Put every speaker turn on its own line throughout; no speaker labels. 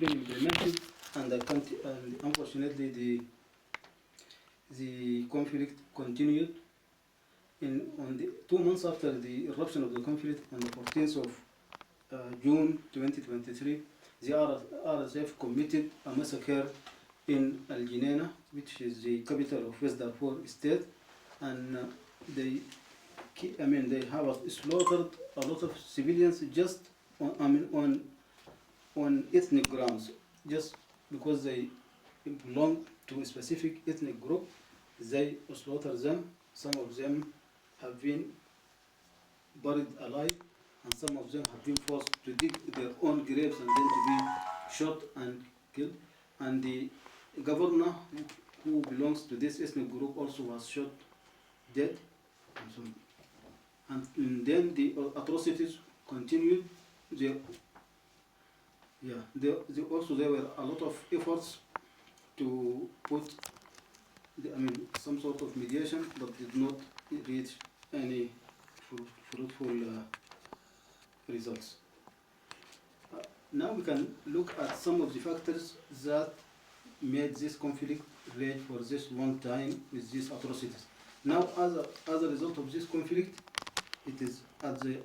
been implemented, and unfortunately the conflict continued. On the 2 months after the eruption of the conflict, on the 14th of June 2023, the RSF committed a massacre in Al Jinena, which is the capital of West Darfur state, and they have slaughtered a lot of civilians just on ethnic grounds, just because they belong to a specific ethnic group. They slaughter them. Some of them have been buried alive, and some of them have been forced to dig their own graves and then to be shot and killed. And the governor who belongs to this ethnic group also was shot dead. And then the atrocities continued. There were a lot of efforts to put some sort of mediation, but did not reach any fruitful results. Now we can look at some of the factors that made this conflict rage for this long time with these atrocities. Now, as a result of this conflict, it is at the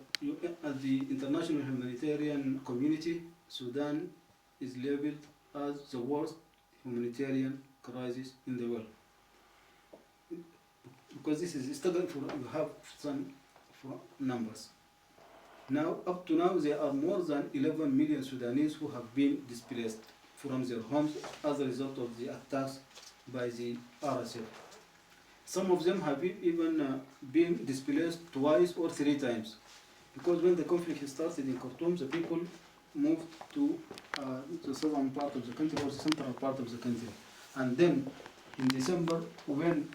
international humanitarian community, Sudan is labeled as the worst humanitarian crisis in the world. Because this is staggering. You have some numbers. Now, up to now, there are more than 11 million Sudanese who have been displaced from their homes as a result of the attacks by the RSF. Some of them have even been displaced twice or 3 times. Because when the conflict started in Khartoum, the people moved to the southern part of the country or the central part of the country. And then in December, when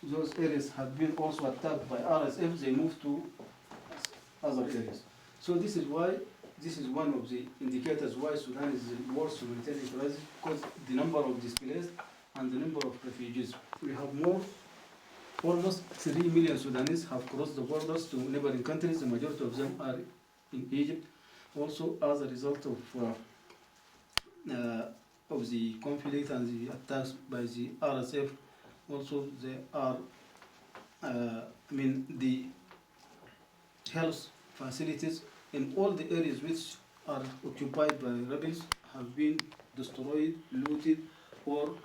those areas had been also attacked by RSF, they moved to other areas. So this is one of the indicators why Sudan is the worst humanitarian crisis, because the number of displaced and the number of refugees. We have almost 3 million Sudanese have crossed the borders to neighboring countries. The majority of them are in Egypt. Also, as a result of the conflict and the attacks by the RSF, also they are, the health facilities in all the areas which are occupied by rebels have been destroyed, looted, or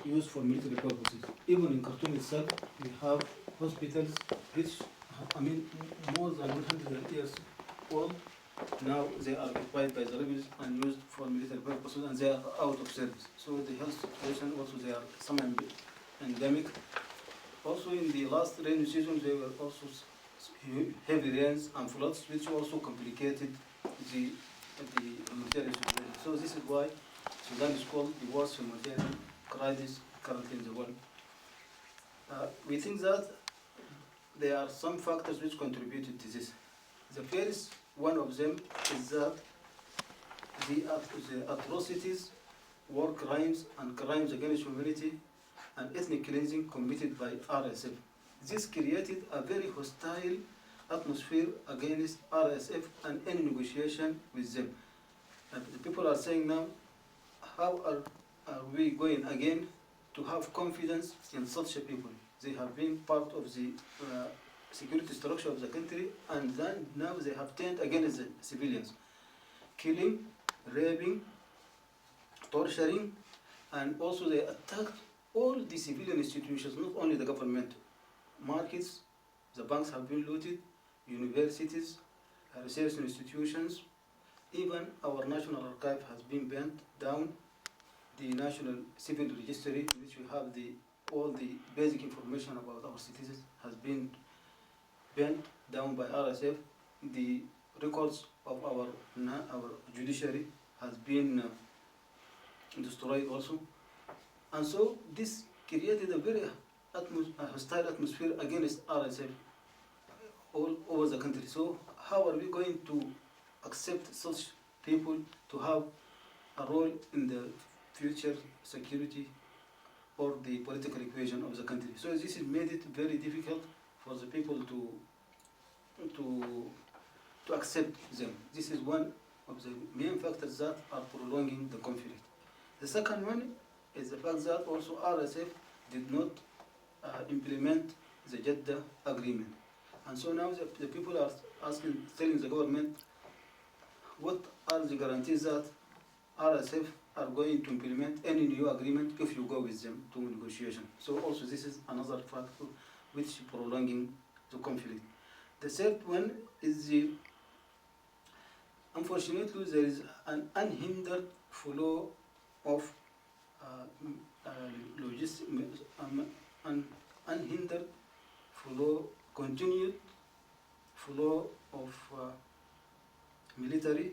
used for military purposes. Even in Khartoum itself, we have hospitals which, more than 100 years old. Now they are occupied by the rebels and used for military purposes, and they are out of service. So the health situation also, they are some endemic. Also in the last rainy season, there were also heavy rains and floods, which also complicated the humanitarian situation. So this is why Sudan is called the worst humanitarian crisis currently in the world. We think that there are some factors which contributed to this. The first one of them is that the atrocities, war crimes, and crimes against humanity and ethnic cleansing committed by RSF. This created a very hostile atmosphere against RSF and any negotiation with them. And the people are saying now, how are we going again to have confidence in such a people? They have been part of the security structure of the country, and then now they have turned against the civilians, killing, raping, torturing, and also they attacked all the civilian institutions, not only the government. Markets, the banks have been looted, universities, research institutions, even our national archive has been burnt down. The National Civil Registry, in which we have all the basic information about our citizens, has been burnt down by RSF. The records of our judiciary has been destroyed also. And so this created a very hostile atmosphere against RSF all over the country. So how are we going to accept such people to have a role in the future security or the political equation of the country? So this has made it very difficult for the people to accept them. This is one of the main factors that are prolonging the conflict. The second one is the fact that also RSF did not implement the Jeddah agreement. And so now the people are telling the government what are the guarantees that RSF are going to implement any new agreement if you go with them to negotiation. So also this is another factor which is prolonging the conflict. The third one is unfortunately there is an unhindered flow of unhindered flow, continued flow of military,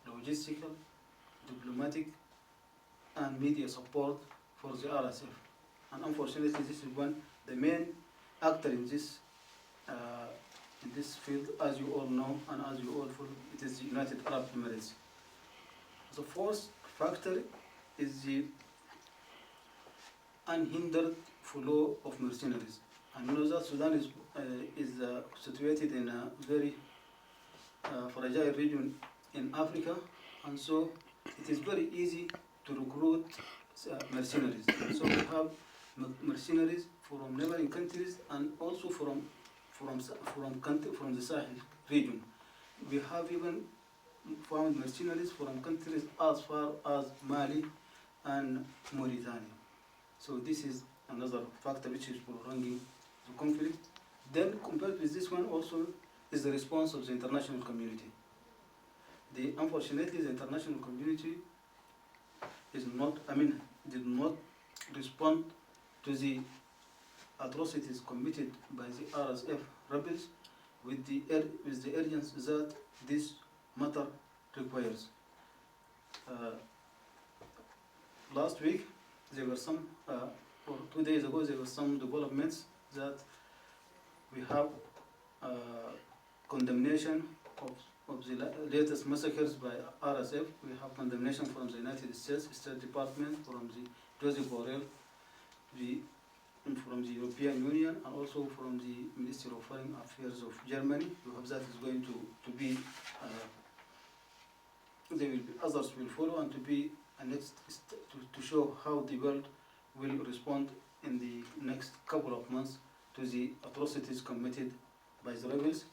logistical, diplomatic, and media support for the RSF. And unfortunately, this is the main actor in this field, as you all know, and as you all follow, it is the United Arab Emirates. The fourth factor is the unhindered flow of mercenaries. And you know that Sudan is situated in a very fragile region in Africa, and so it is very easy to recruit mercenaries. So we have mercenaries from neighboring countries and also from the Sahel region. We have even found mercenaries from countries as far as Mali and Mauritania. So this is another factor which is prolonging the conflict. Then compared with this one also is the response of the international community. Unfortunately, the international community did not respond to the atrocities committed by the RSF rebels with the urgency that this matter requires. Last week, there were some, or 2 days ago, there were some developments that we have condemnation of the latest massacres by RSF. We have condemnation from the United States State Department, from the Joseph Borrell, from the European Union, and also from the Ministry of Foreign Affairs of Germany. We hope that is going to be, others will follow, and to be to show how the world will respond in the next couple of months to the atrocities committed by the rebels.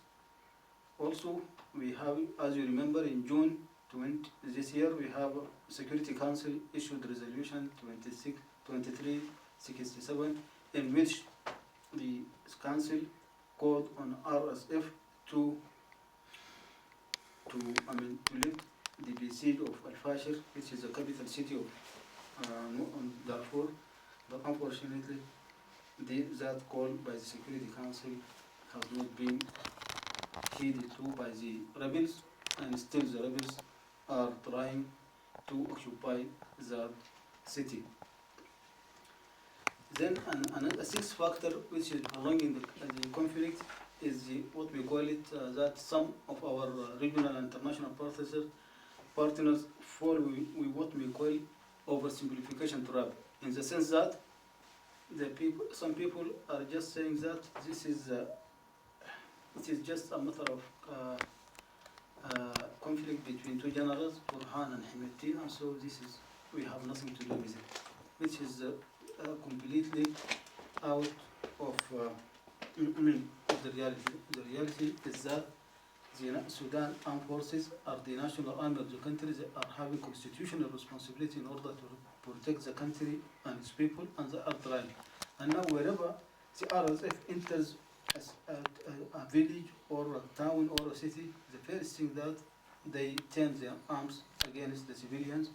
Also, we have, as you remember, in June this year, we have Security Council issued resolution 2367, in which the Council called on RSF to lift the besiege of Al-Fashir, which is the capital city of Darfur. But unfortunately, that call by the Security Council has not been heeded to by the rebels, and still the rebels are trying to occupy that city. Then a sixth factor which is prolonging the conflict is what we call it, that some of our regional and international partners fall with what we call oversimplification trap, in the sense that some people are just saying that it is just a matter of conflict between two generals, Burhan and Hemeti, and so we have nothing to do with it, which is completely out of the reality. The reality is that the Sudan armed forces are the national army of the country. They are having constitutional responsibility in order to protect the country and its people, and they are trying. And now wherever the RSF enters a village or a town or a city, the first thing that they turn their arms against the civilians,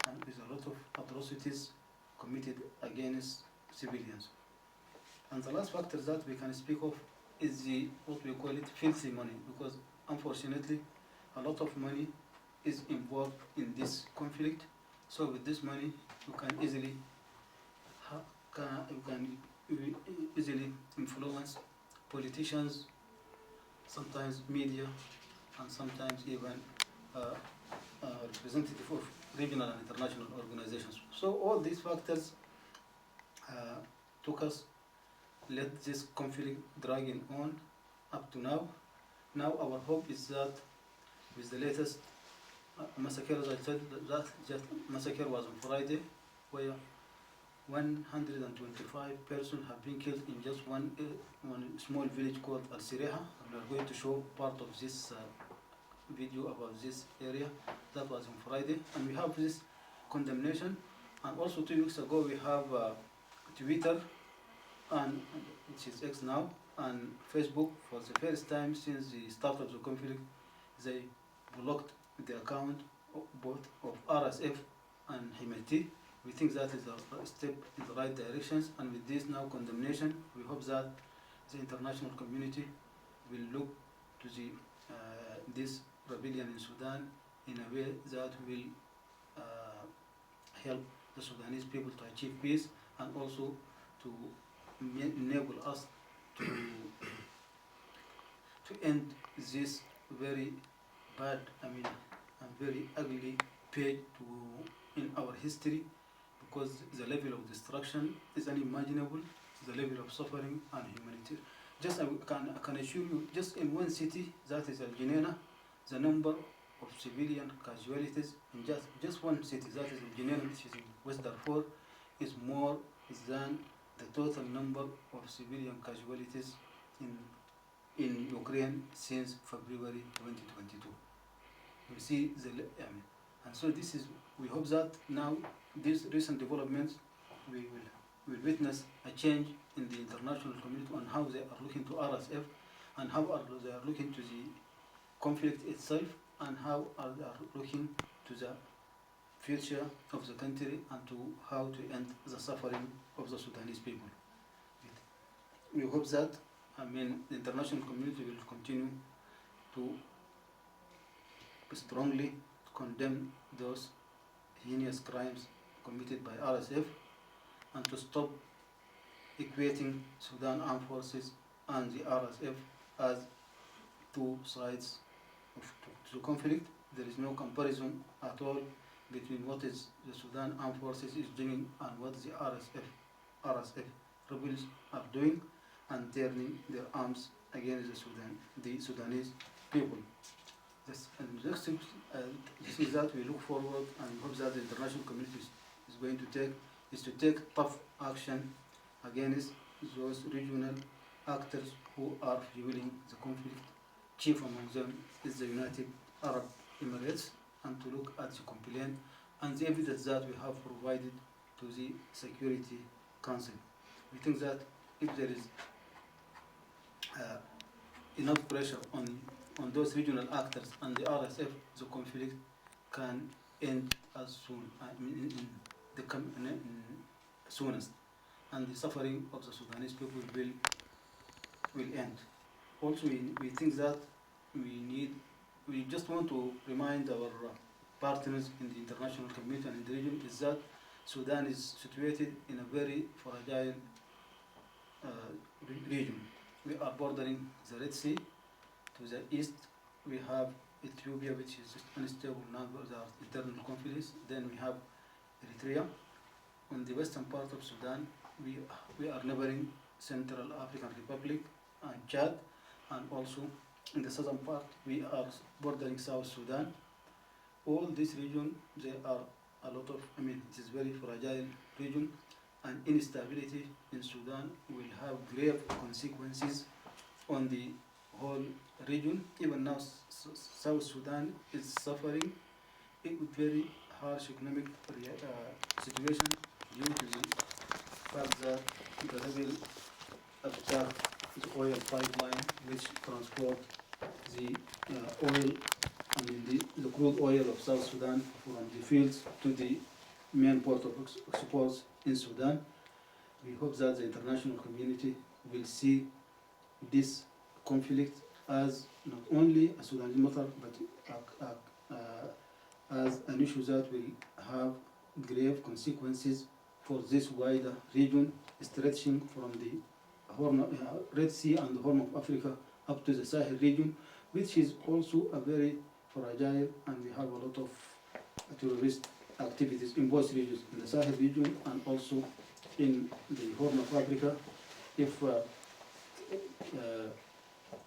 and there's a lot of atrocities committed against civilians. And the last factor that we can speak of is what we call it filthy money, because unfortunately a lot of money is involved in this conflict. So with this money you can easily influence politicians, sometimes media, and sometimes even representative of regional and international organizations. So all these factors let this conflict dragging on up to now. Now our hope is that with the latest massacre, as I said, that just massacre was on Friday, where 125 persons have been killed in just one small village called Al-Sireha. We are going to show part of this video about this area. That was on Friday. And we have this condemnation. And also 2 weeks ago we have Twitter, and which is X now, and Facebook. For the first time since the start of the conflict, they blocked the account both of RSF and Himeti. We think that is a step in the right directions, and with this now condemnation, we hope that the international community will look to the this rebellion in Sudan in a way that will help the Sudanese people to achieve peace, and also to enable us to end this very bad, and very ugly page in our history, because the level of destruction is unimaginable, the level of suffering and humanity. Just I can assure you, just in one city, that is Al Junaina, the number of civilian casualties in just one city, that is Al Junaina, which is in West Darfur, is more than the total number of civilian casualties in Ukraine since February 2022. We see and so this is, we hope that now these recent developments we will witness a change in the international community on how they are looking to RSF, and how they are looking to the conflict itself, and how they are looking to the future of the country, and to how to end the suffering of the Sudanese people. We hope that the international community will continue to strongly condemn those heinous crimes committed by RSF, and to stop equating Sudan Armed Forces and the RSF as two sides of the conflict. There is no comparison at all between what is the Sudan Armed Forces is doing and what the RSF rebels are doing, and turning their arms against the Sudanese people. This is that we look forward and hope that the international community is going to take tough action against those regional actors who are fueling the conflict. Chief among them is the United Arab Emirates, and to look at the complaint and the evidence that we have provided to the Security Council. We think that if there is enough pressure on those regional actors and the RSF, the conflict can end as soon, soonest, and the suffering of the Sudanese people will end. Also, we think that we just want to remind our partners in the international community and in the region is that Sudan is situated in a very fragile region. We are bordering the Red Sea. To the east, we have Ethiopia, which is unstable now, there are internal conflicts. Then we have Eritrea. On the western part of Sudan, we are neighboring Central African Republic and Chad, and also in the southern part, we are bordering South Sudan. All this region, there are a lot of, it is very fragile region, and instability in Sudan will have grave consequences on the whole region. Even now, South Sudan is suffering a very harsh economic situation due to the fact that the rebel attacked the oil pipeline which transport the oil, the crude oil of South Sudan from the fields to the main port of exports in Sudan. We hope that the international community will see this conflict as not only a Sudanese matter, but as an issue that will have grave consequences for this wider region, stretching from the Red Sea and the Horn of Africa up to the Sahel region, which is also a very fragile, and we have a lot of terrorist activities in both regions, in the Sahel region and also in the Horn of Africa. If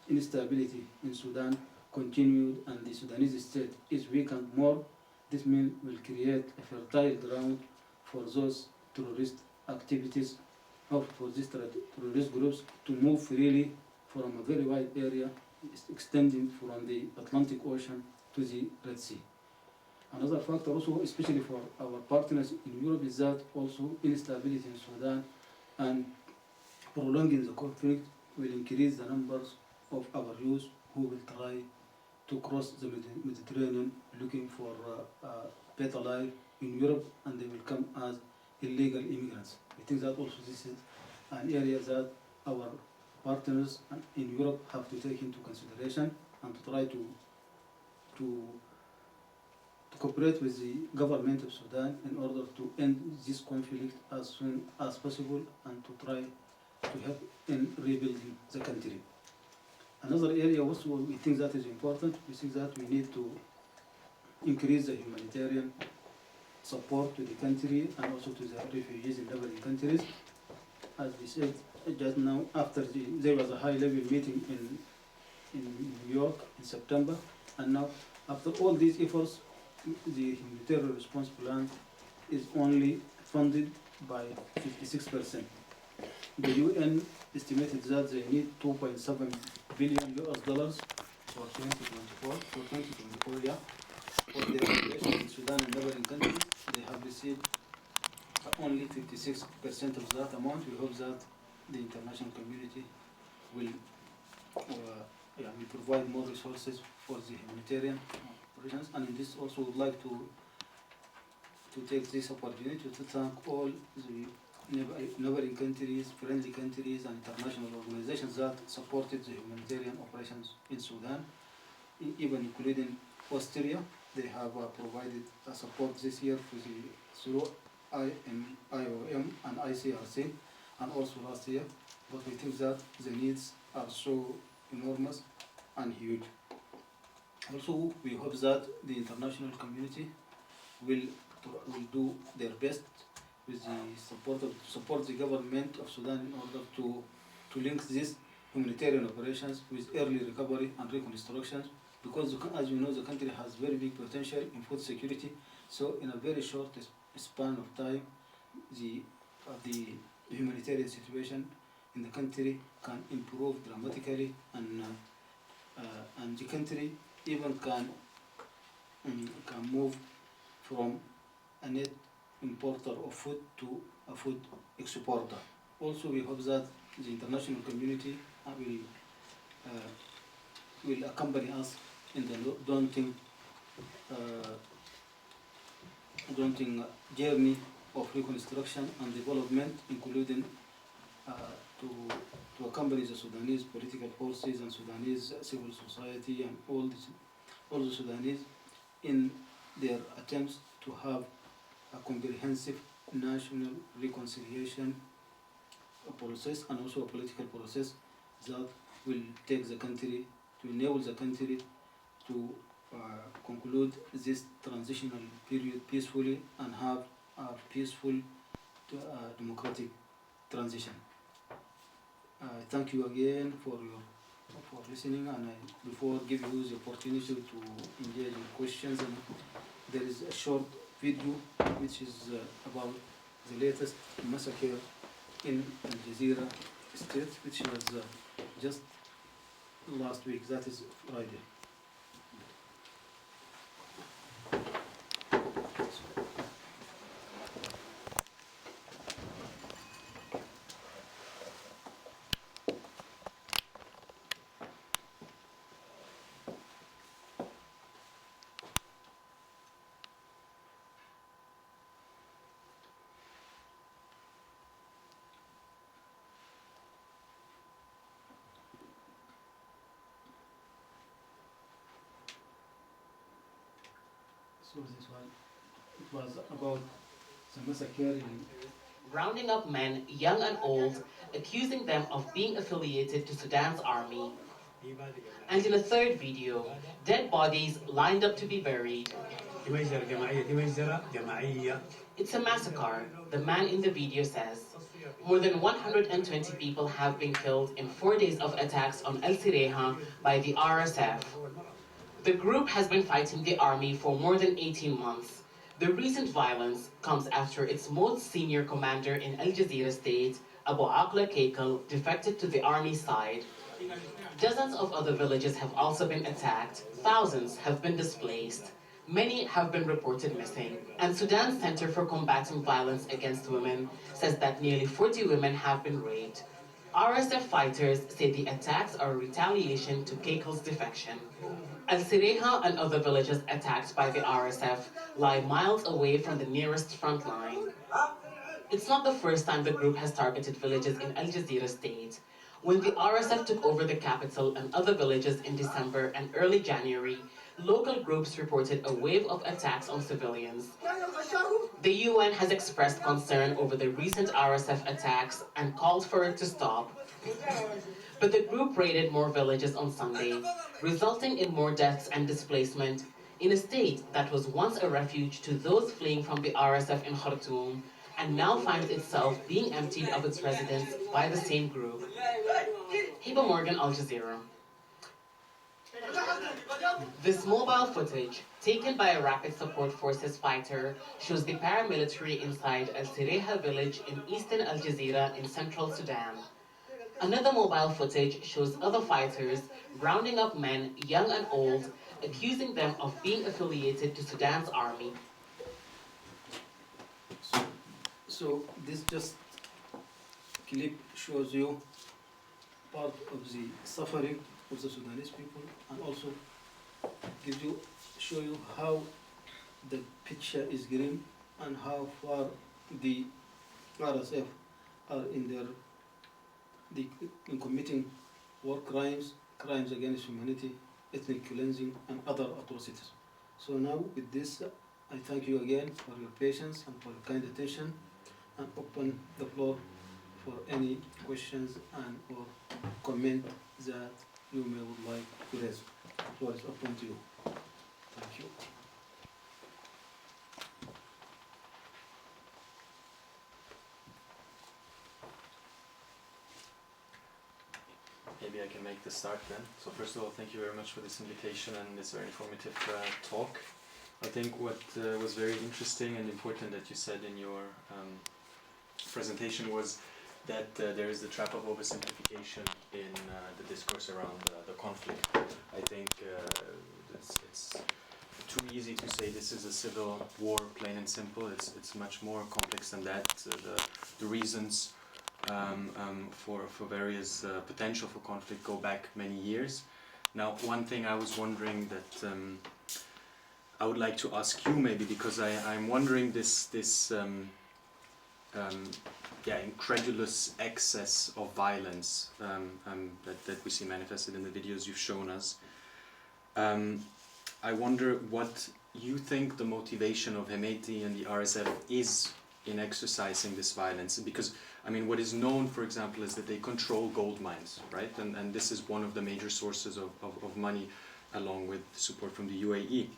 instability in Sudan continued and the Sudanese state is weakened more, this means will create a fertile ground for those terrorist activities or for these terrorist groups to move freely from a very wide area extending from the Atlantic Ocean to the Red Sea. Another factor also, especially for our partners in Europe, is that also instability in Sudan and prolonging the conflict will increase the numbers of our youth who will try to cross the Mediterranean looking for better life in Europe, and they will come as illegal immigrants. I think that also this is an area that our partners in Europe have to take into consideration and to try to cooperate with the government of Sudan in order to end this conflict as soon as possible and to try to help in rebuilding the country. Another area also we think that is important, we think that we need to increase the humanitarian support to the country and also to the refugees in neighboring countries. As we said just now, after there was a high-level meeting in New York in September, and now after all these efforts, the humanitarian response plan is only funded by 56%. The UN estimated that they need $2.7 billion for 2024, yeah. For their population in Sudan and neighboring countries, they have received only 56% of that amount. We hope that the international community will provide more resources for the humanitarian operations. And in this also would like to take this opportunity to thank all the neighboring countries, friendly countries, and international organizations that supported the humanitarian operations in Sudan, even including Austria. They have provided support this year through IOM and ICRC, and also last year. But we think that the needs are so enormous and huge. Also, we hope that the international community will do their best with the support the government of Sudan in order to link these humanitarian operations with early recovery and reconstruction, because as you know, the country has very big potential in food security. So in a very short span of time, the humanitarian situation in the country can improve dramatically, and the country even can move from a net importer of food to a food exporter. Also, we hope that the international community will accompany us in the daunting journey of reconstruction and development, including to accompany the Sudanese political forces and Sudanese civil society and all the Sudanese in their attempts to have a comprehensive national reconciliation process and also a political process that will take the country, to enable the country to conclude this transitional period peacefully and have a peaceful democratic transition. Thank you again for listening, and before giving you the opportunity to engage in questions, and there is a short video which is about the latest massacre in Al Jazeera state, which was just last week, that is Friday. So this one, it was about the massacre in
rounding up men, young and old, accusing them of being affiliated to Sudan's army. And in a third video, dead bodies lined up to be buried. It's a massacre, the man in the video says. More than 120 people have been killed in 4 days of attacks on El Sireha by the RSF. The group has been fighting the army for more than 18 months. The recent violence comes after its most senior commander in Al Jazeera state, Abu Aqla Keikal, defected to the army side. Dozens of other villages have also been attacked, thousands have been displaced, many have been reported missing, and Sudan's Center for Combating Violence Against Women says that nearly 40 women have been raped. RSF fighters say the attacks are a retaliation to Keikal's defection. Al-Sireha and other villages attacked by the RSF lie miles away from the nearest front line. It's not the first time the group has targeted villages in Al Jazeera state. When the RSF took over the capital and other villages in December and early January, local groups reported a wave of attacks on civilians. The UN has expressed concern over the recent RSF attacks and called for it to stop. But the group raided more villages on Sunday, resulting in more deaths and displacement in a state that was once a refuge to those fleeing from the RSF in Khartoum and now finds itself being emptied of its residents by the same group. Hiba Morgan, Al Jazeera. This mobile footage, taken by a Rapid Support Forces fighter, shows the paramilitary inside Al Sireha village in eastern Al Jazeera in central Sudan. Another mobile footage shows other fighters rounding up men, young and old, accusing them of being affiliated to Sudan's army.
So this just clip shows you part of the suffering of the Sudanese people, and also show you how the picture is grim and how far the RSF are in committing war crimes, crimes against humanity, ethnic cleansing, and other atrocities. So now with this, I thank you again for your patience and for your kind attention, and open the floor for any questions and or comment that you may would like to raise. The floor is open to you. Thank you.
Maybe I can make the start then. So first of all, thank you very much for this invitation and this very informative talk. I think what was very interesting and important that you said in your presentation was that there is the trap of oversimplification in the discourse around the conflict. I think it's too easy to say this is a civil war, plain and simple. It's much more complex than that. The reasons for various potential for conflict go back many years. Now, one thing I was wondering that I would like to ask you maybe, because I'm wondering this incredulous excess of violence that we see manifested in the videos you've shown us. I wonder what you think the motivation of Hemeti and the RSF is in exercising this violence, because I mean, what is known, for example, is that they control gold mines, right? And this is one of the major sources of money, along with support from the UAE.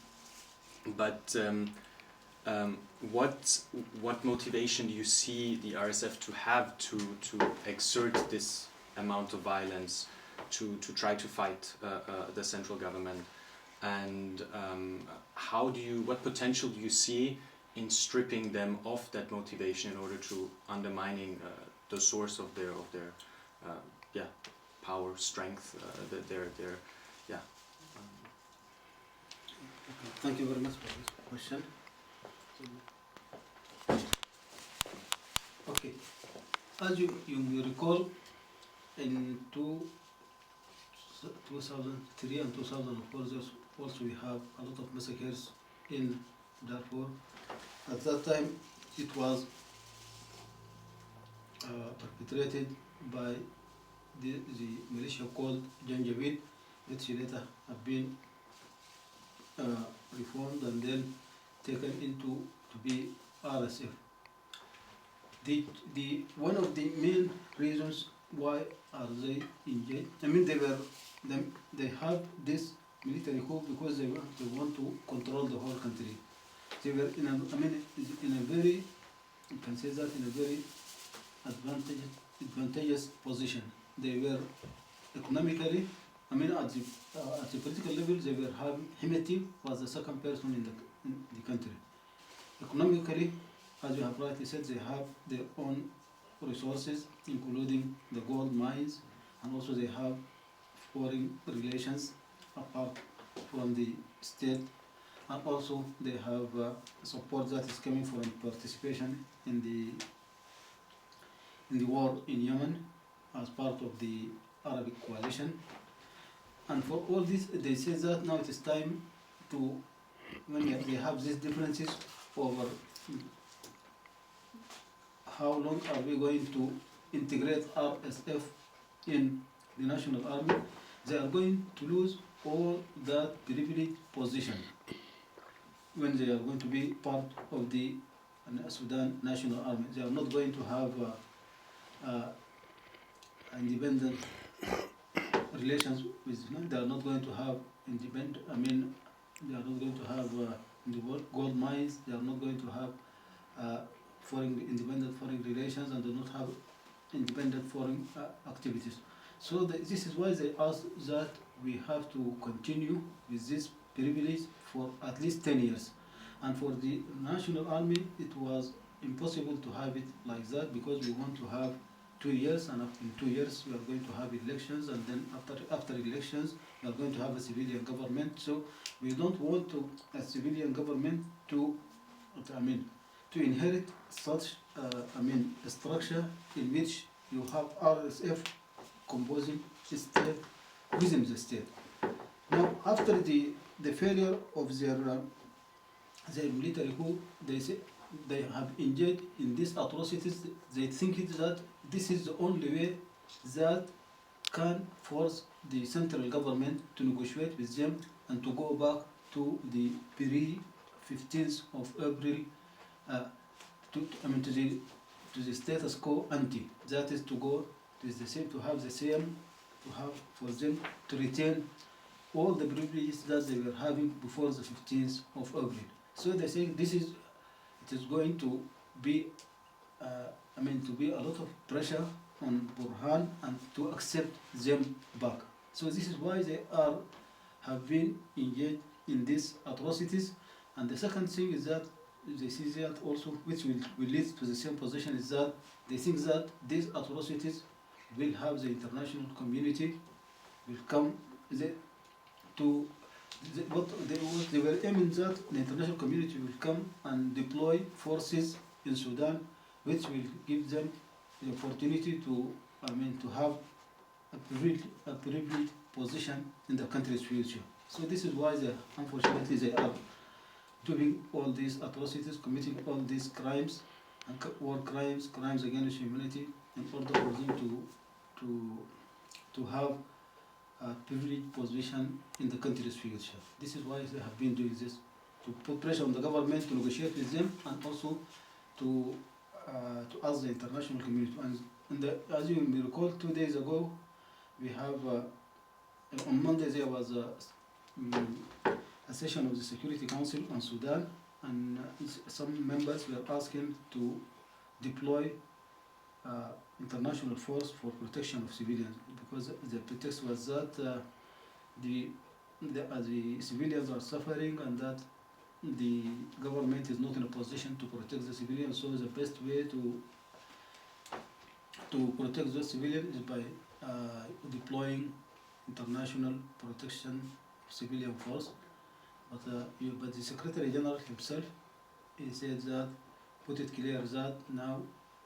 But what motivation do you see the RSF to have to exert this amount of violence to try to fight the central government? And what potential do you see in stripping them of that motivation in order to undermining the source of their power, strength,
Thank you very much for this question. Okay, as you may recall, in 2003 and 2004, also we have a lot of massacres in Darfur. At that time, it was perpetrated by the militia called Janjaweed, which later have been reformed and then taken into to be RSF. One of the main reasons why are they engaged, I mean they have this military coup because they want to control the whole country. They were in a very, you can say that, in a very advantageous position. They were economically I mean, at the political level, they were having Himeti was the second person in the country. Economically, as you have rightly said, they have their own resources, including the gold mines, and also they have foreign relations apart from the state, and also they have support that is coming from participation in the war in Yemen as part of the Arabic coalition. And for all this, they say that now it is time to, when they have these differences over how long are we going to integrate RSF in the national army, they are going to lose all that privileged position when they are going to be part of the Sudan national army. They are not going to have independent relations with them. They are not going to have independent, I mean, they are not going to have gold mines. They are not going to have independent foreign relations, and do not have independent foreign activities. So this is why they ask that we have to continue with this privilege for at least 10 years. And for the national army, it was impossible to have it like that, because we want to have 2 years, and in 2 years we are going to have elections, and then after elections we are going to have a civilian government. So we don't want a civilian government to inherit such a structure in which you have RSF composing a state within the state. Now, after the failure of their military coup, they say they have engaged in these atrocities. They think that this is the only way that can force the central government to negotiate with them and to go back to the pre-15th of April, to the status quo ante. That is to go to the same, to have the same, to have for them to retain all the privileges that they were having before the 15th of April. So they say it is going to be, to be a lot of pressure on Burhan and to accept them back. So this is why they have been engaged in these atrocities. And the second thing is that they see that also, which will lead to the same position, is that they think that these atrocities will have the international community will come they were aiming that the international community will come and deploy forces in Sudan, which will give them the opportunity to have a privileged position in the country's future. So this is why unfortunately they are doing all these atrocities, committing all these crimes, and war crimes, crimes against humanity, in order for them to have a privileged position in the country's future. This is why they have been doing this, to put pressure on the government to negotiate with them, and also to ask the international community. And as you may recall, 2 days ago, we have on Monday there was a session of the Security Council on Sudan, and some members were asking to deploy international force for protection of civilians, because the pretext was that the civilians are suffering and that the government is not in a position to protect the civilians. So the best way to protect those civilians is by deploying international protection civilian force. But the Secretary General himself, he said that, put it clear that now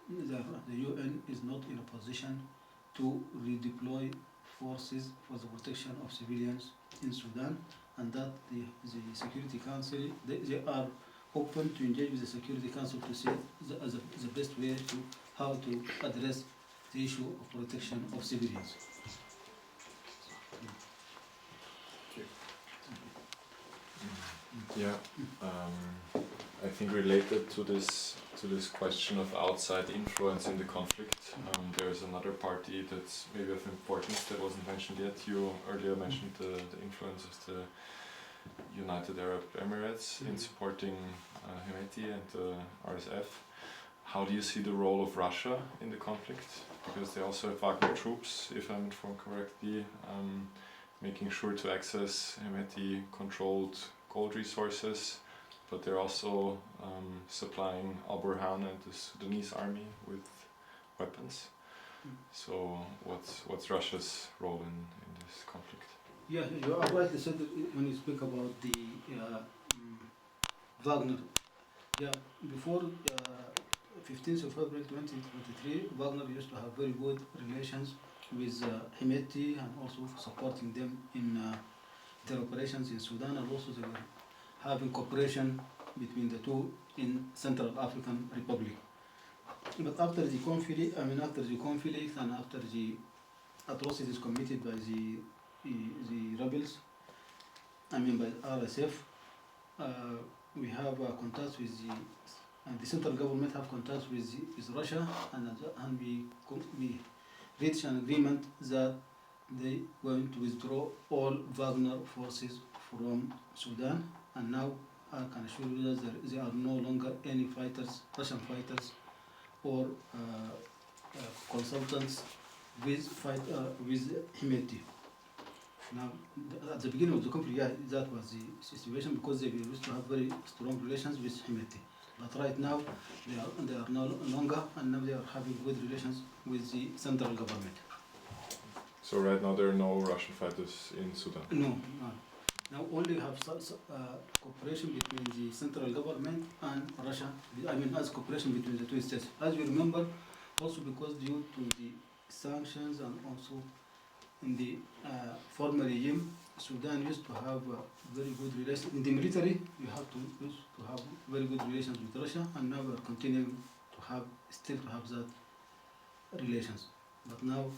the UN is not in a position to redeploy forces for the protection of civilians in Sudan, and that the Security Council, they are open to engage with the Security Council to see the best way to how to address the issue of protection of civilians.
Yeah, I think related to this question of outside influence in the conflict, there is another party that's maybe of importance that wasn't mentioned yet. You earlier mentioned the influence of the United Arab Emirates in supporting Hemeti and the RSF. How do you see the role of Russia in the conflict? Because they also have Wagner troops, if I'm informed correctly. making sure to access Hemeti-controlled gold resources, but they're also supplying Al Burhan and the Sudanese army with weapons. So what's Russia's role in this conflict?
Yeah, you are rightly said when you speak about the Wagner. Yeah, before 15th of February 2023, Wagner used to have very good relations with Hemeti and also supporting them in their operations in Sudan, and also they were having cooperation between the two in Central African Republic. But after the conflict, and after the atrocities committed by the rebels, by RSF, we have contacts with the central government have contacts with Russia, and we reached an agreement that they were going to withdraw all Wagner forces from Sudan, and now I can assure you that there are no longer any fighters, Russian fighters, or consultants with Hemeti. Now, at the beginning of the conflict, yeah, that was the situation, because they used to have very strong relations with Hemeti. But right now, they are no longer, and now they are having good relations with the central government.
So right now there are no Russian fighters in Sudan?
No. Now only have cooperation between the central government and Russia, as cooperation between the two states. As you remember, also because due to the sanctions and also in the former regime, Sudan used to have very good relations. In the military, you have used to have very good relations with Russia, and now we are continuing to still have that relations. But now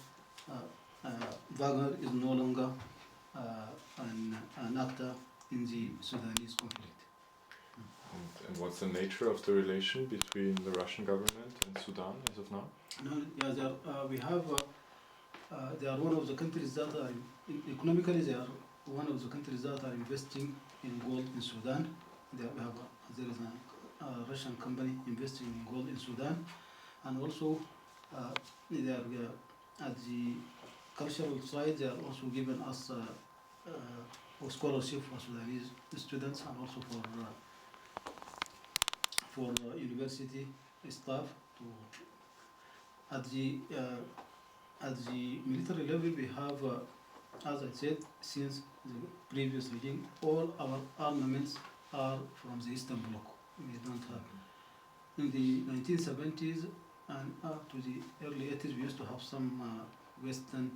Wagner is no longer an actor in the Sudanese conflict.
And what's the nature of the relation between the Russian government and Sudan as of now?
No, yeah, they are one of the countries that are economically, they are one of the countries that are investing in gold in Sudan. There is a Russian company investing in gold in Sudan, and also they are at the cultural side. They are also giving us a scholarship for Sudanese students, and also for university staff. At the military level, we have, as I said, since the previous regime, all our armaments are from the Eastern Bloc. We don't have. In the 1970s and up to the early 80s, we used to have some Western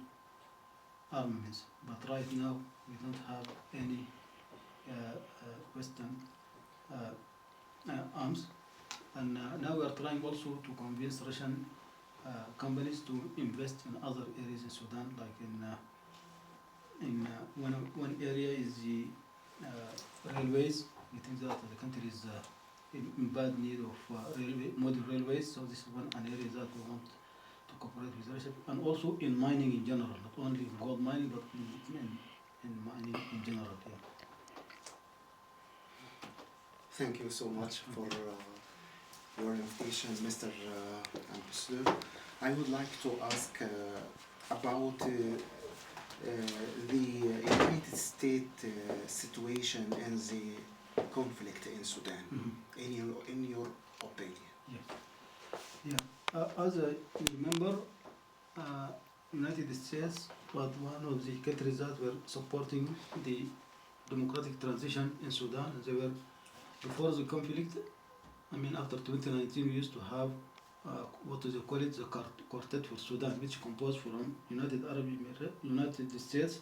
armaments, but right now we don't have any Western arms. And now we are trying also to convince Russian companies to invest in other areas in Sudan, like in one area is the railways. We think that the country is in bad need of modern railways, so this is an area that we want to cooperate with Russia, and also in mining in general, not only in gold mining, but in mining in general. Yeah.
Thank you so much for your invitation, Mr. Ambassador. I would like to ask about the United States situation and the conflict in Sudan.
Mm-hmm.
In your opinion.
Yeah. As I remember, United States was one of the countries that were supporting the democratic transition in Sudan. They were, before the conflict, after 2019, we used to have what do they call it, the Quartet for Sudan, which composed from United Arab Emirates, United States,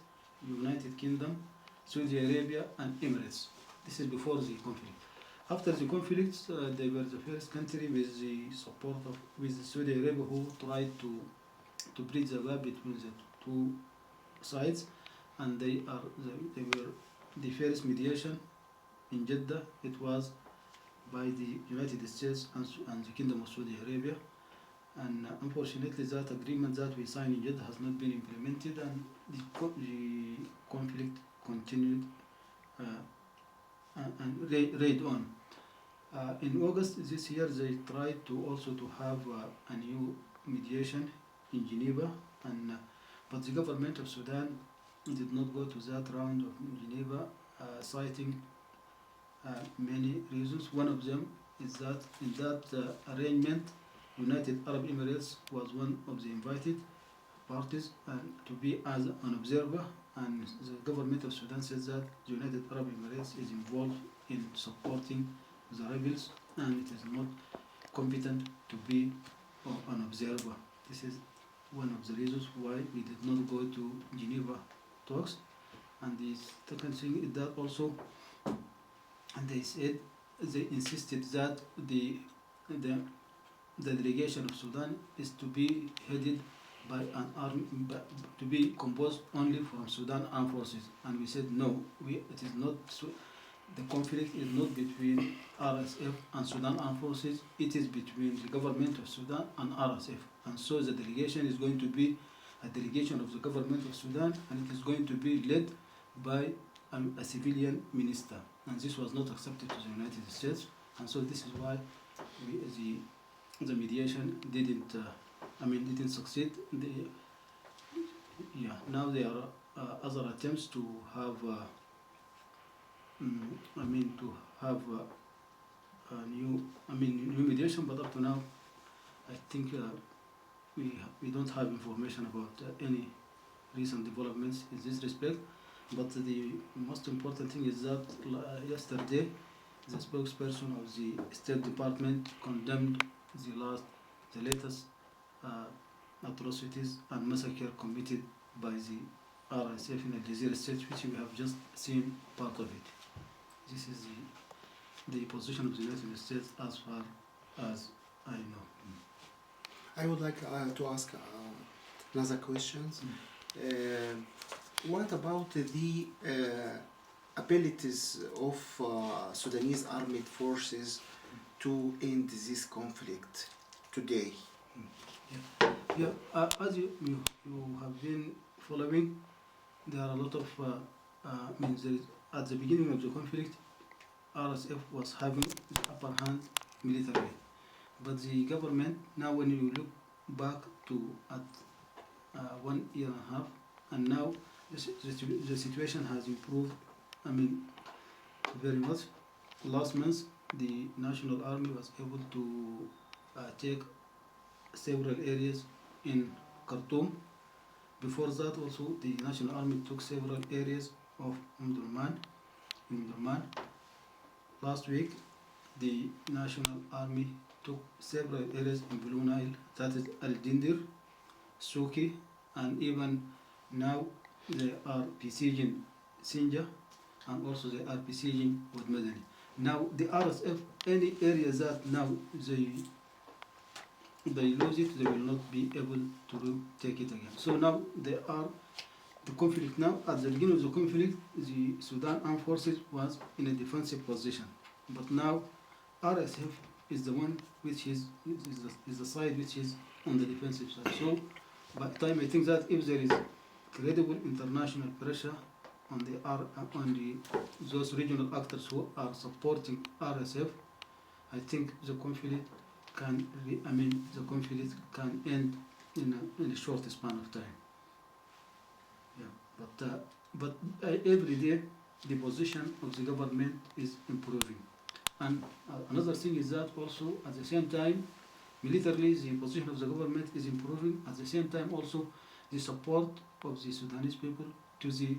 United Kingdom, Saudi Arabia, and Emirates. This is before the conflict. After the conflict, they were the first country with the support of Saudi Arabia, who tried to bridge the gap between the two sides, and they were the first mediation in Jeddah. It was by the United States and the Kingdom of Saudi Arabia, and unfortunately that agreement that we signed in Jeddah has not been implemented, and the conflict continued and raged on. In August this year, they tried to have a new mediation in Geneva, but the government of Sudan did not go to that round of Geneva, citing many reasons. One of them is that in that arrangement, United Arab Emirates was one of the invited parties and to be as an observer, and the government of Sudan says that the United Arab Emirates is involved in supporting the rebels and it is not competent to be an observer. This is one of the reasons why we did not go to Geneva talks. And the second thing is that also, and they said, they insisted that the delegation of Sudan is to be headed by an army, to be composed only from Sudan armed forces. And we said no, it is not. The conflict is not between RSF and Sudan armed forces. It is between the government of Sudan and RSF. And so the delegation is going to be a delegation of the government of Sudan, and it is going to be led by a civilian minister. And this was not accepted to the United States. And so this is why the mediation didn't succeed. Now there are other attempts to have new mediation, but up to now, I think we don't have information about any recent developments in this respect. But the most important thing is that yesterday, the spokesperson of the State Department condemned the latest atrocities and massacre committed by the RSF in Algeria state, which we have just seen part of it. This is the position of the United States as far as I know.
I would like to ask another question. What about the abilities of Sudanese armed forces to end this conflict today?
As you have been following, there are a lot of at the beginning of the conflict, RSF was having the upper hand militarily. But the government, now when you look back to 1 year and a half, and now the situation has improved, very much. Last month, the National Army was able to take several areas in Khartoum. Before that also, the National Army took several areas of Omdurman. Last week, the National Army took several areas in Blue Nile, that is Al-Dindir, Suki, and even now they are besieging Sinja, and also they are besieging with Madani. Now the RSF, any area that now they lose it, they will not be able to take it again. So now the conflict now, at the beginning of the conflict, the Sudan armed forces was in a defensive position. But now RSF is the one which is the side which is on the defensive side. So by the time I think that if there is credible international pressure on those regional actors who are supporting RSF, I think the conflict can end in a short span of time. But every day the position of the government is improving. And another thing is that also at the same time, militarily the position of the government is improving. At the same time also the support of the Sudanese people to the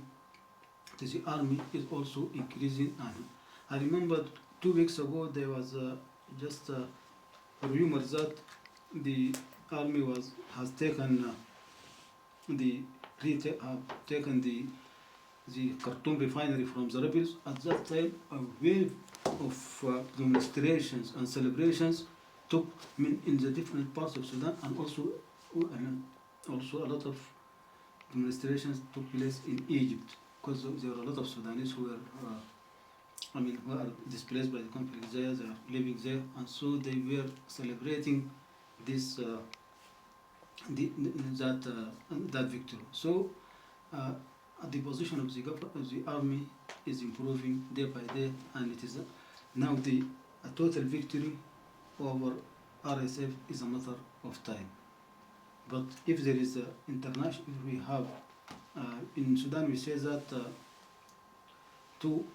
army is also increasing. And I remember 2 weeks ago there was just a rumor that the army has taken the Khartoum refinery from the rebels. At that time, a wave of demonstrations and celebrations took in the different parts of Sudan, and also a lot of demonstrations took place in Egypt, because there were a lot of Sudanese who were displaced by the conflict there. They are living there, and so they were celebrating this that victory. So the position of the army is improving day by day, and it is now a total victory over RSF is a matter of time. But if there is if we have in Sudan we say that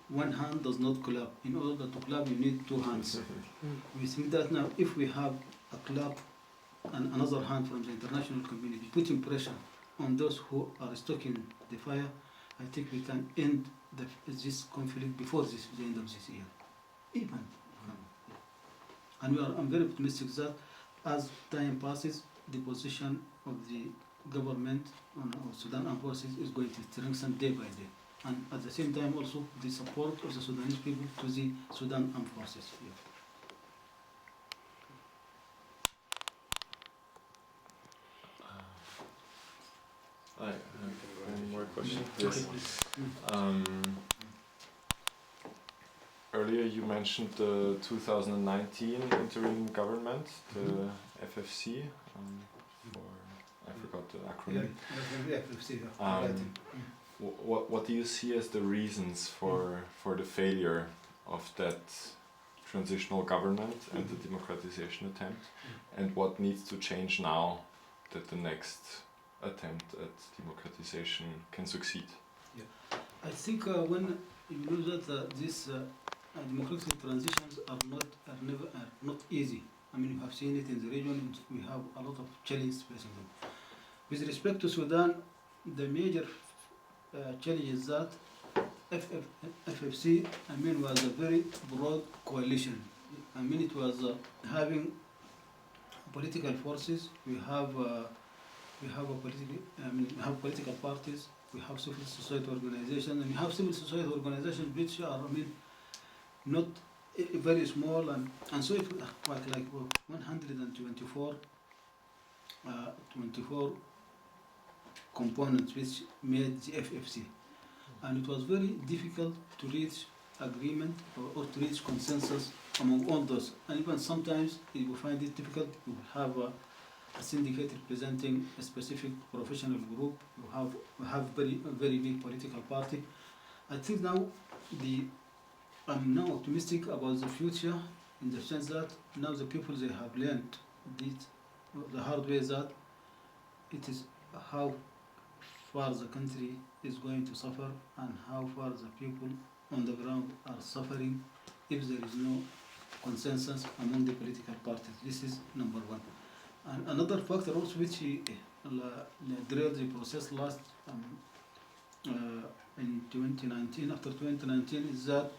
one hand does not clap. In order to clap, you need two hands. We think that now if we have a clap and another hand from the international community putting pressure on those who are stoking the fire, I think we can end this conflict before the end of this year. Even. And I'm very optimistic that as time passes, the position of the government of Sudan Armed Forces is going to strengthen day by day. And at the same time also the support of the Sudanese people to the Sudan Armed Forces.
I have one more question.
Yes.
Earlier you mentioned the 2019 interim government, the FFC, I forgot the acronym. What do you see as the reasons for the failure of that transitional government and the democratization attempt, and what needs to change now that the next attempt at democratization can succeed?
I think when you know that these democratic transitions are not easy. I mean, you have seen it in the region. We have a lot of challenges facing them. With respect to Sudan, the major challenge is that FFC, I mean, was a very broad coalition. I mean, it was having political forces. We have political parties. We have civil society organizations, and we have civil society organizations which are, I mean, not very small, and so it was like 124 components which made the FFC, and it was very difficult to reach agreement or to reach consensus among all those, and even sometimes you will find it difficult to have a syndicate representing a specific professional group. You have very big political party. I think now I'm now optimistic about the future, in the sense that now the people, they have learned the hard way that it is how far the country is going to suffer and how far the people on the ground are suffering if there is no consensus among the political parties. This is number one. And another factor also which derailed the process last in 2019, after 2019, is that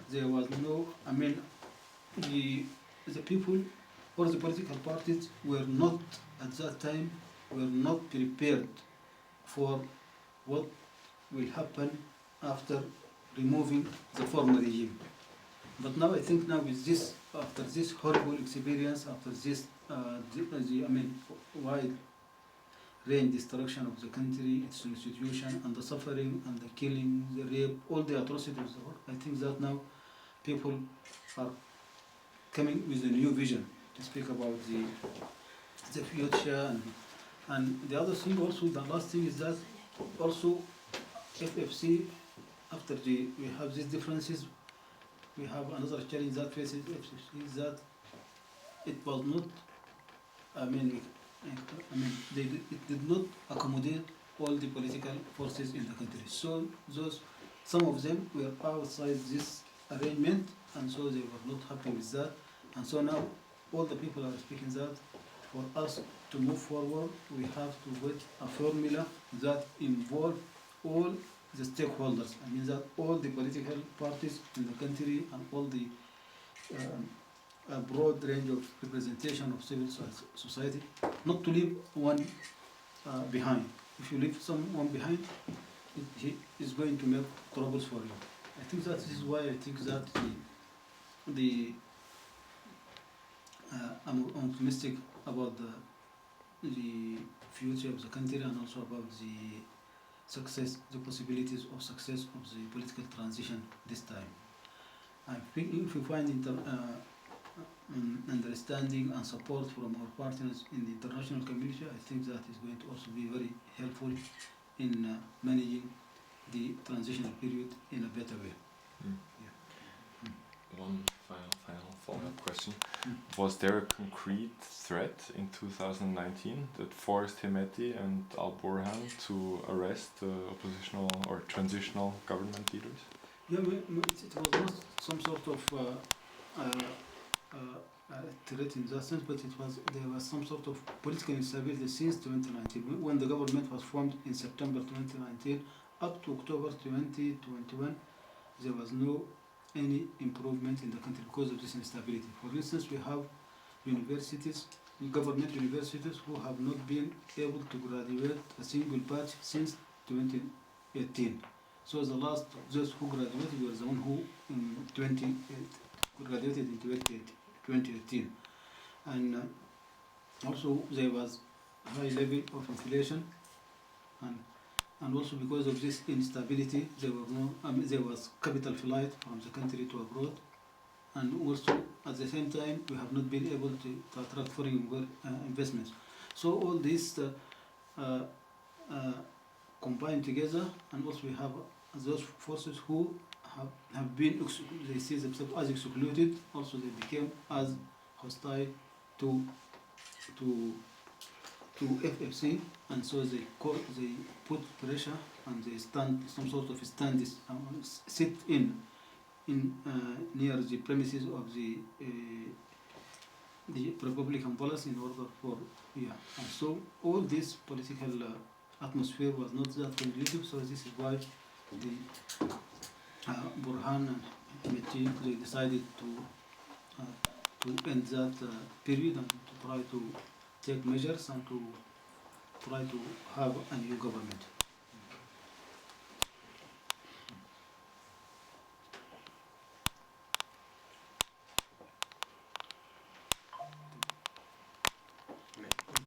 there was no, I mean, the people or the political parties were not, at that time, were not prepared for what will happen after removing the former regime. But now I think now with this, after this horrible experience, after this, wide range destruction of the country, its institution, and the suffering, and the killing, the rape, all the atrocities, I think that now people are coming with a new vision to speak about the future. And the other thing also, the last thing is that also FFC, after we have these differences, we have another challenge that faces FFC, is that it was not, it did not accommodate all the political forces in the country. So some of them were outside this arrangement, and so they were not happy with that. And so now all the people are speaking that for us to move forward, we have to get a formula that involves all the stakeholders. I mean that all the political parties in the country and all the a broad range of representation of civil society, not to leave one behind. If you leave someone behind, he is going to make troubles for you. I think that is why I think that I'm optimistic about the future of the country, and also about the success, the possibilities of success of the political transition this time. I think if we find understanding and support from our partners in the international community, I think that is going to also be very helpful in managing the transitional period in a better way.
One final follow-up question. Was there a concrete threat in 2019 that forced Hemeti and Al-Burhan to arrest oppositional or transitional government leaders?
Yeah, it was not some sort of threat in that sense, but there was some sort of political instability since 2019. When the government was formed in September 2019, up to October 2021, there was no any improvement in the country because of this instability. For instance, we have universities, government universities, who have not been able to graduate a single batch since 2018. So those who graduated were the one who graduated in 2018. And also there was a high level of inflation, and also because of this instability, there was capital flight from the country to abroad, and also at the same time we have not been able to attract foreign investments. So all these combined together, and also we have those forces who have been, they see themselves as excluded, also they became as hostile to FFC, and so they put pressure and they stand some sort of sit in near the premises of the Republican palace in order for and so all this political atmosphere was not that conducive. So this is why the Burhan and Hemeti, they decided to end that period and to try to take measures and to try to have a new government.